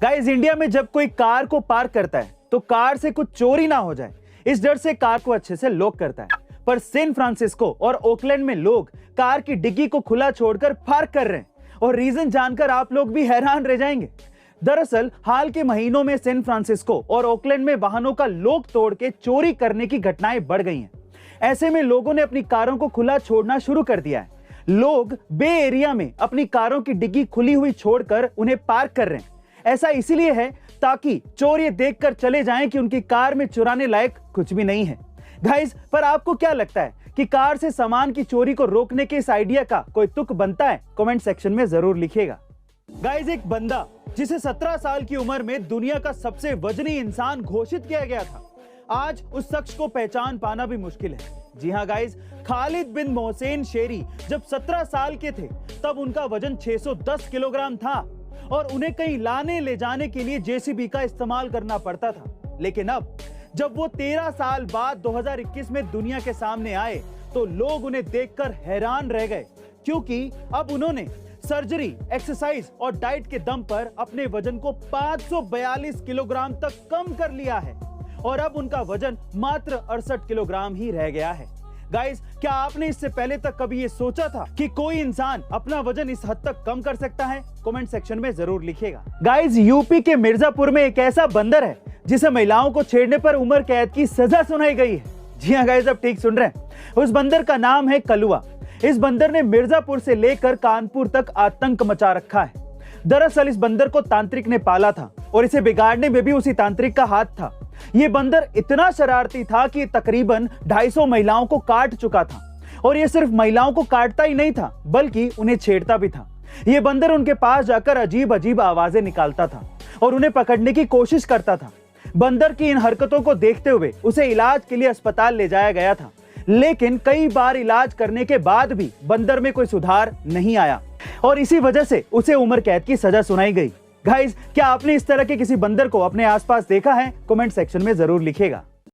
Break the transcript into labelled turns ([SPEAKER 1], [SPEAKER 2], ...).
[SPEAKER 1] Guys, India में जब कोई कार को पार्क करता है तो कार से कुछ चोरी ना हो जाए, इस डर से कार को अच्छे से लॉक करता है। पर सैन फ्रांसिस्को और ओकलैंड में लोग कार की डिग्गी को खुला छोड़कर पार्क कर रहे हैं, और रीजन जानकर आप लोग भी हैरान रह जाएंगे। दरअसल हाल के महीनों में सैन फ्रांसिस्को और ओकलैंड में वाहनों का लॉक तोड़ के चोरी करने की घटनाएं बढ़ गई हैं। ऐसे में लोगों ने अपनी कारों को खुला छोड़ना शुरू कर दिया है। लोग बे एरिया में अपनी कारों की डिग्गी खुली हुई छोड़कर उन्हें पार्क कर रहे हैं। ऐसा इसीलिए है ताकि चोर ये देखकर चले जाएं कि उनकी कार में चुराने लायक कुछ भी नहीं है। गाइस, पर आपको क्या लगता है कि कार से सामान की चोरी को रोकने के इस आइडिया का कोई तुक बनता है? कमेंट सेक्शन में जरूर लिखिएगा। गाइस, एक बंदा जिसे 17 साल की उम्र में दुनिया का सबसे वजनी इंसान घोषित किया गया था, आज उस शख्स को पहचान पाना भी मुश्किल है। जी हाँ गाइस, खालिद बिन मोहसेन शेरी जब 17 साल के थे तब उनका वजन 610 किलोग्राम था और उन्हें कहीं लाने ले जाने के लिए जेसीबी का इस्तेमाल करना पड़ता था। लेकिन अब जब वो 13 साल बाद 2021 में दुनिया के सामने आए तो लोग उन्हें देखकर हैरान रह गए, क्योंकि अब उन्होंने सर्जरी, एक्सरसाइज और डाइट के दम पर अपने वजन को 542 किलोग्राम तक कम कर लिया है और अब उनका वजन मात्र 68 किलोग्राम ही रह गया है। गाइस, क्या आपने इससे पहले तक कभी ये सोचा था कि कोई इंसान अपना वजन इस हद तक कम कर सकता है? कमेंट सेक्शन में जरूर लिखिएगा। गाइस, यूपी के मिर्जापुर में एक ऐसा बंदर है जिसे महिलाओं को छेड़ने पर उम्र कैद की सजा सुनाई गई है। जी हाँ गाइस, अब ठीक सुन रहे हैं। उस बंदर का नाम है कलुआ। इस बंदर ने मिर्जापुर से लेकर कानपुर तक आतंक मचा रखा है। दरअसल इस बंदर को तांत्रिक ने पाला था और इसे बिगाड़ने में भी उसी तांत्रिक का हाथ था। ये बंदर इतना शरारती था कि तकरीबन 250 महिलाओं को काट चुका था, और ये सिर्फ महिलाओं को काटता ही नहीं था बल्कि उन्हें छेड़ता भी था। ये बंदर उनके पास जाकर अजीब अजीब आवाजें निकालता था और उन्हें पकड़ने की कोशिश करता था। बंदर की इन हरकतों को देखते हुए उसे इलाज के लिए अस्पताल ले जाया गया था, लेकिन कई बार इलाज करने के बाद भी बंदर में कोई सुधार नहीं आया और इसी वजह से उसे उम्र कैद की सजा सुनाई गई। गाइस, क्या आपने इस तरह के किसी बंदर को अपने आसपास देखा है? कमेंट सेक्शन में जरूर लिखिएगा।